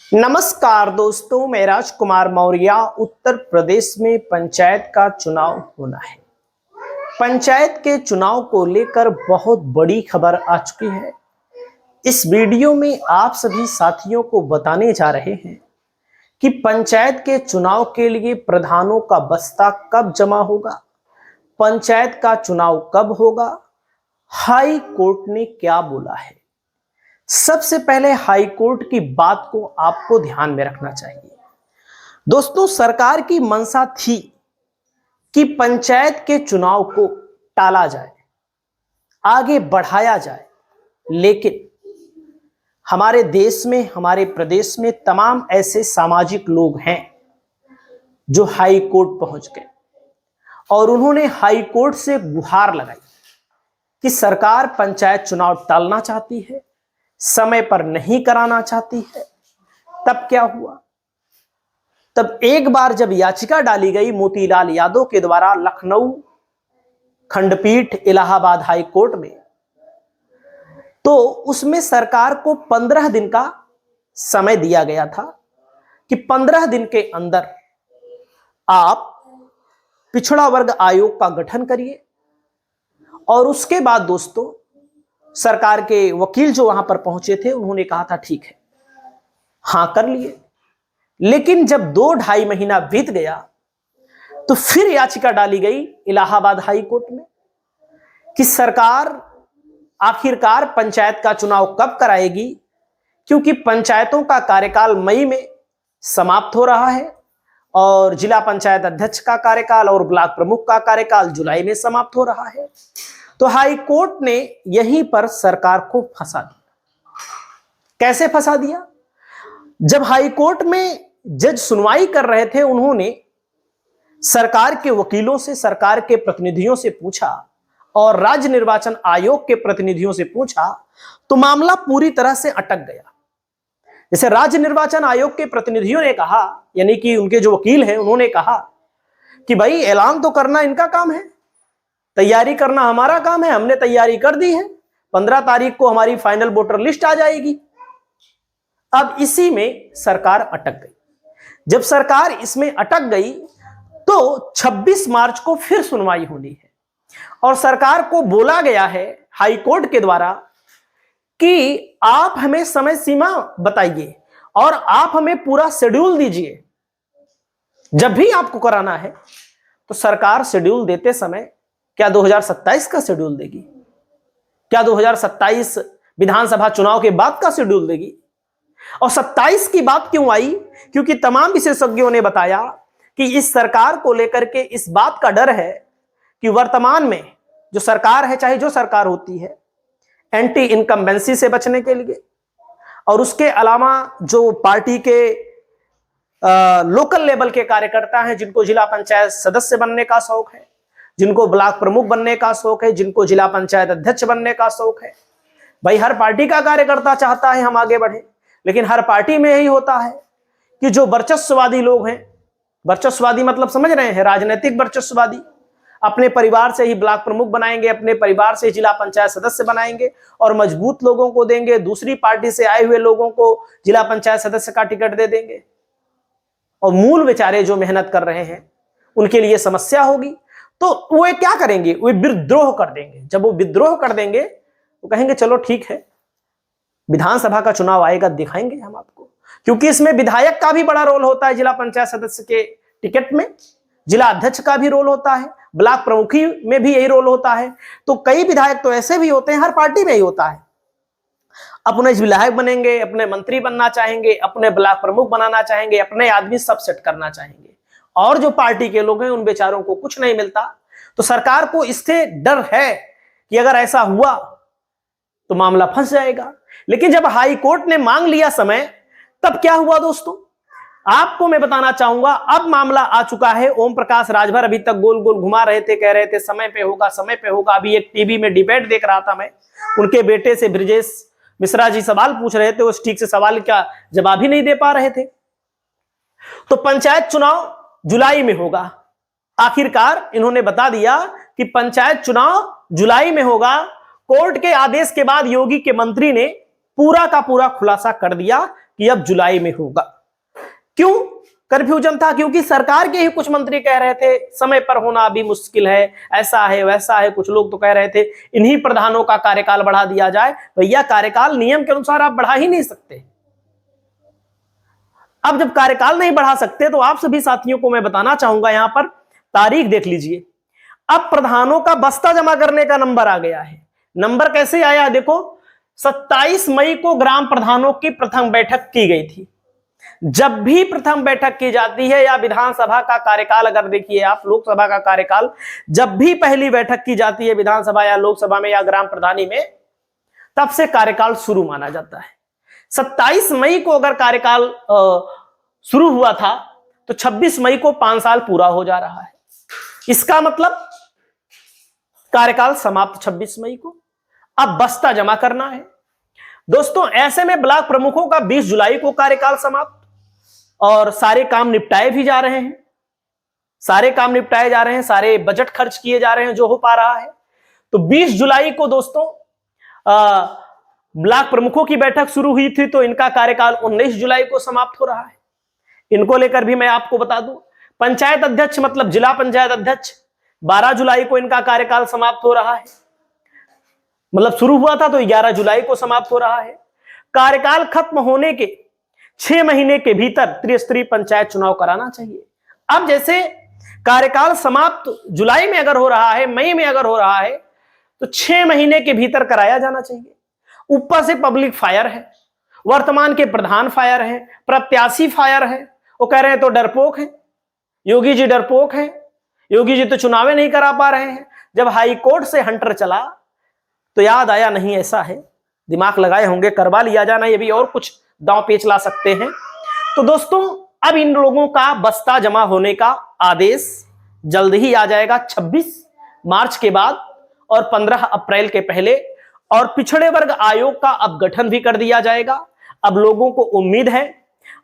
नमस्कार दोस्तों, मैं राजकुमार मौर्य। उत्तर प्रदेश में पंचायत का चुनाव होना है। पंचायत के चुनाव को लेकर बहुत बड़ी खबर आ चुकी है। इस वीडियो में आप सभी साथियों को बताने जा रहे हैं कि पंचायत के चुनाव के लिए प्रधानों का बस्ता कब जमा होगा, पंचायत का चुनाव कब होगा, हाई कोर्ट ने क्या बोला है। सबसे पहले हाई कोर्ट की बात को आपको ध्यान में रखना चाहिए। दोस्तों, सरकार की मंशा थी कि पंचायत के चुनाव को टाला जाए, आगे बढ़ाया जाए, लेकिन हमारे देश में, हमारे प्रदेश में तमाम ऐसे सामाजिक लोग हैं जो हाई कोर्ट पहुंच गए और उन्होंने हाई कोर्ट से गुहार लगाई कि सरकार पंचायत चुनाव टालना चाहती है, समय पर नहीं कराना चाहती है। तब क्या हुआ? तब एक बार जब याचिका डाली गई मोतीलाल यादव के द्वारा लखनऊ खंडपीठ इलाहाबाद हाई कोर्ट में, तो उसमें सरकार को 15 दिन का समय दिया गया था कि 15 दिन के अंदर आप पिछड़ा वर्ग आयोग का गठन करिए। और उसके बाद दोस्तों, सरकार के वकील जो वहां पर पहुंचे थे उन्होंने कहा था ठीक है, हां कर लिए। लेकिन जब 2-2.5 महीना बीत गया तो फिर याचिका डाली गई इलाहाबाद हाई कोर्ट में कि सरकार आखिरकार पंचायत का चुनाव कब कराएगी, क्योंकि पंचायतों का कार्यकाल मई में समाप्त हो रहा है और जिला पंचायत अध्यक्ष का कार्यकाल और ब्लॉक प्रमुख का कार्यकाल जुलाई में समाप्त हो रहा है। तो हाई कोर्ट ने यहीं पर सरकार को फंसा दिया। कैसे फंसा दिया? जब हाई कोर्ट में जज सुनवाई कर रहे थे, उन्होंने सरकार के वकीलों से, सरकार के प्रतिनिधियों से पूछा और राज्य निर्वाचन आयोग के प्रतिनिधियों से पूछा, तो मामला पूरी तरह से अटक गया। जैसे राज्य निर्वाचन आयोग के प्रतिनिधियों ने कहा, यानी कि उनके जो वकील हैं, उन्होंने कहा कि भाई ऐलान तो करना इनका काम है, तैयारी करना हमारा काम है, हमने तैयारी कर दी है, 15 तारीख को हमारी फाइनल वोटर लिस्ट आ जाएगी। अब इसी में सरकार अटक गई। जब सरकार इसमें अटक गई तो 26 मार्च को फिर सुनवाई होनी है और सरकार को बोला गया है हाई कोर्ट के द्वारा कि आप हमें समय सीमा बताइए और आप हमें पूरा शेड्यूल दीजिए। जब भी आपको कराना है तो सरकार शेड्यूल देते समय क्या 2027 का शेड्यूल देगी? क्या 2027 विधानसभा चुनाव के बाद का शेड्यूल देगी? और 27 की बात क्यों आई? क्योंकि तमाम विशेषज्ञों ने बताया कि इस सरकार को लेकर के इस बात का डर है कि वर्तमान में जो सरकार है, चाहे जो सरकार होती है, एंटी इनकम्बेंसी से बचने के लिए और उसके अलावा जो पार्टी के लोकल लेवल के कार्यकर्ता हैं, जिनको जिला पंचायत सदस्य बनने का शौक है, जिनको ब्लॉक प्रमुख बनने का शौक है, जिनको जिला पंचायत अध्यक्ष बनने का शौक है। भाई, हर पार्टी का कार्यकर्ता चाहता है हम आगे बढ़े, लेकिन हर पार्टी में यही होता है कि जो वर्चस्ववादी लोग हैं, वर्चस्ववादी मतलब समझ रहे हैं, राजनीतिक वर्चस्ववादी, अपने परिवार से ही ब्लॉक प्रमुख बनाएंगे, अपने परिवार से जिला पंचायत सदस्य बनाएंगे और मजबूत लोगों को देंगे, दूसरी पार्टी से आए हुए लोगों को जिला पंचायत सदस्य का टिकट दे देंगे और मूल बेचारे जो मेहनत कर रहे हैं उनके लिए समस्या होगी। तो वो क्या करेंगे? वो विद्रोह कर देंगे। जब वो विद्रोह कर देंगे तो कहेंगे चलो ठीक है, विधानसभा का चुनाव आएगा, दिखाएंगे हम आपको। क्योंकि इसमें विधायक का भी बड़ा रोल होता है, जिला पंचायत सदस्य के टिकट में जिला अध्यक्ष का भी रोल होता है, ब्लॉक प्रमुखी में भी यही रोल होता है। तो कई विधायक तो ऐसे भी होते हैं, हर पार्टी में ही होता है, अपने विधायक बनेंगे, अपने मंत्री बनना चाहेंगे, अपने ब्लॉक प्रमुख बनाना चाहेंगे, अपने आदमी सब सेट करना चाहेंगे, और जो पार्टी के लोग हैं उन बेचारों को कुछ नहीं मिलता। तो सरकार को इससे डर है कि अगर ऐसा हुआ तो मामला फंस जाएगा। लेकिन जब हाई कोर्ट ने मांग लिया समय, तब क्या हुआ दोस्तों, आपको मैं बताना चाहूंगा। अब मामला आ चुका है। ओम प्रकाश राजभर अभी तक गोल गोल घुमा रहे थे, कह रहे थे समय पे होगा, समय पे होगा। अभी एक टीवी में डिबेट देख रहा था मैं, उनके बेटे से ब्रिजेश मिश्रा जी सवाल पूछ रहे थे, उस ठीक से सवाल का जवाब ही नहीं दे पा रहे थे। तो पंचायत चुनाव जुलाई में होगा। आखिरकार इन्होंने बता दिया कि पंचायत चुनाव जुलाई में होगा। कोर्ट के आदेश के बाद योगी के मंत्री ने पूरा का पूरा खुलासा कर दिया कि अब जुलाई में होगा। क्यों कंफ्यूजन था? क्योंकि सरकार के ही कुछ मंत्री कह रहे थे समय पर होना अभी मुश्किल है, ऐसा है वैसा है। कुछ लोग तो कह रहे थे इन्हीं प्रधानों का कार्यकाल बढ़ा दिया जाए। भैया कार्यकाल नियम के अनुसार आप बढ़ा ही नहीं सकते। अब जब कार्यकाल नहीं बढ़ा सकते तो आप सभी साथियों को मैं बताना चाहूंगा, यहां पर तारीख देख लीजिए। अब प्रधानों का बस्ता जमा करने का नंबर आ गया है। नंबर कैसे आया? देखो 27 मई को ग्राम प्रधानों की प्रथम बैठक की गई थी। जब भी प्रथम बैठक की जाती है या विधानसभा का कार्यकाल, अगर देखिए आप लोकसभा का कार्यकाल, जब भी पहली बैठक की जाती है विधानसभा या लोकसभा में या ग्राम प्रधानी में, तब से कार्यकाल शुरू माना जाता है। 27 मई को अगर कार्यकाल शुरू हुआ था तो 26 मई को 5 साल पूरा हो जा रहा है। इसका मतलब कार्यकाल समाप्त 26 मई को। अब बस्ता जमा करना है दोस्तों। ऐसे में ब्लॉक प्रमुखों का 20 जुलाई को कार्यकाल समाप्त, और सारे काम निपटाए भी जा रहे हैं, सारे काम निपटाए जा रहे हैं, सारे बजट खर्च किए जा रहे हैं जो हो पा रहा है। तो 20 जुलाई को दोस्तों ब्लॉक प्रमुखों की बैठक शुरू हुई थी, तो इनका कार्यकाल 19 जुलाई को समाप्त हो रहा है। इनको लेकर भी मैं आपको बता दूं, पंचायत अध्यक्ष मतलब जिला पंचायत अध्यक्ष 12 जुलाई को इनका कार्यकाल समाप्त हो रहा है। मतलब शुरू हुआ था तो 11 जुलाई को समाप्त हो रहा है। कार्यकाल खत्म होने के 6 महीने के भीतर त्रिस्तरीय पंचायत चुनाव कराना चाहिए। अब जैसे कार्यकाल समाप्त जुलाई में अगर हो रहा है, मई में अगर हो रहा है, तो 6 महीने के भीतर कराया जाना चाहिए। ऊपर से पब्लिक फायर है, वर्तमान के प्रधान फायर है, प्रत्याशी फायर है। वो कह रहे हैं तो डरपोक है, योगी जी डरपोक है, योगी जी तो चुनाव नहीं करा पा रहे हैं। जब हाई कोर्ट से हंटर चला तो याद आया नहीं ऐसा है, दिमाग लगाए होंगे करवा लिया जाना, ये भी और कुछ दांव पेच ला सकते हैं। तो दोस्तों अब इन लोगों का बस्ता जमा होने का आदेश जल्द ही आ जाएगा, 26 मार्च के बाद और 15 अप्रैल के पहले। और पिछड़े वर्ग आयोग का अब गठन भी कर दिया जाएगा। अब लोगों को उम्मीद है,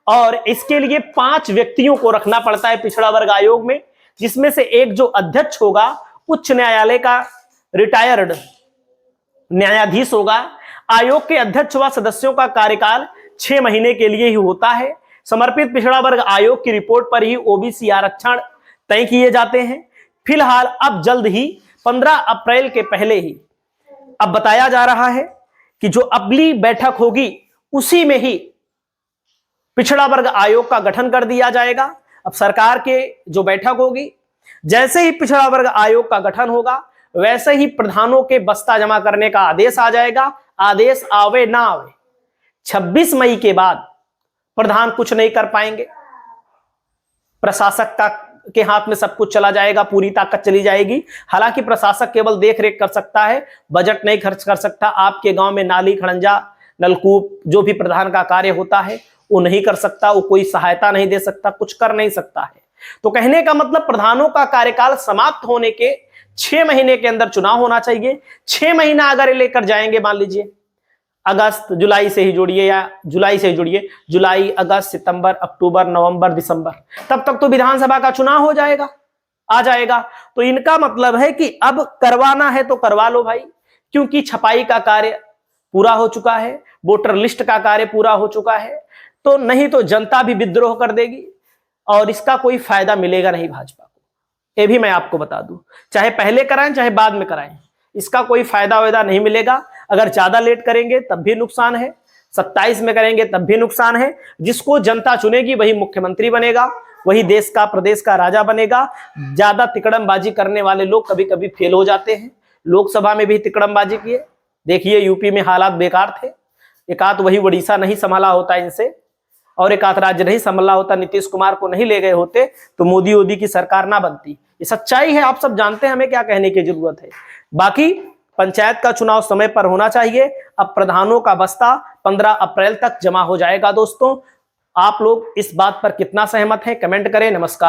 और इसके लिए 5 व्यक्तियों को रखना पड़ता है पिछड़ा वर्ग आयोग में, जिसमें से एक जो अध्यक्ष होगा उच्च न्यायालय का रिटायर्ड न्यायाधीश होगा। आयोग के अध्यक्ष व सदस्यों का कार्यकाल 6 महीने के लिए ही होता है। समर्पित पिछड़ा वर्ग आयोग की रिपोर्ट पर ही ओबीसी आरक्षण तय किए जाते हैं। फिलहाल अब जल्द ही 15 अप्रैल के पहले ही अब बताया जा रहा है कि जो अगली बैठक होगी उसी में ही पिछड़ा वर्ग आयोग का गठन कर दिया जाएगा। अब सरकार के जो बैठक होगी, जैसे ही पिछड़ा वर्ग आयोग का गठन होगा वैसे ही प्रधानों के बस्ता जमा करने का आदेश आ जाएगा। आदेश आवे ना आवे, 26 मई के बाद प्रधान कुछ नहीं कर पाएंगे। प्रशासक का के हाथ में सब कुछ चला जाएगा, पूरी ताकत चली जाएगी। हालांकि प्रशासक केवल देख रेख कर सकता है, बजट नहीं खर्च कर सकता। आपके गांव में नाली, खड़ंजा, नलकूप, जो भी प्रधान का कार्य होता है वो नहीं कर सकता, वो कोई सहायता नहीं दे सकता, कुछ कर नहीं सकता है। तो कहने का मतलब प्रधानों का कार्यकाल समाप्त होने के 6 महीने के अंदर चुनाव होना चाहिए। 6 महीना अगर लेकर जाएंगे, मान लीजिए अगस्त जुलाई से ही जोड़िए, या जुलाई से ही जोड़िए, जुलाई, अगस्त, सितंबर, अक्टूबर, नवंबर, दिसंबर, तब तक तो विधानसभा का चुनाव हो जाएगा, आ जाएगा। तो इनका मतलब है कि अब करवाना है तो करवा लो भाई, क्योंकि छपाई का कार्य पूरा हो चुका है, वोटर लिस्ट का कार्य पूरा हो चुका है। तो नहीं तो जनता भी विद्रोह कर देगी और इसका कोई फायदा मिलेगा नहीं भाजपा को। ये भी मैं आपको बता दूं, चाहे पहले कराएं चाहे बाद में कराएं, इसका कोई फायदा वायदा नहीं मिलेगा। अगर ज्यादा लेट करेंगे तब भी नुकसान है, 27 में करेंगे तब भी नुकसान है। जिसको जनता चुनेगी वही मुख्यमंत्री बनेगा, वही देश का प्रदेश का राजा बनेगा। ज्यादा तिकड़मबाजी करने वाले लोग कभी कभी फेल हो जाते हैं। लोकसभा में भी तिकड़मबाजी किए, देखिए यूपी में हालात बेकार थे। एक आध वही उड़ीसा नहीं संभाला होता इनसे, और एक आध राज्य नहीं संभाला होता, नीतीश कुमार को नहीं ले गए होते तो मोदी वोदी की सरकार ना बनती। ये सच्चाई है, आप सब जानते हैं, हमें क्या कहने की जरूरत है। बाकी पंचायत का चुनाव समय पर होना चाहिए। अब प्रधानों का बस्ता 15 अप्रैल तक जमा हो जाएगा। दोस्तों आप लोग इस बात पर कितना सहमत हैं, कमेंट करें। नमस्कार।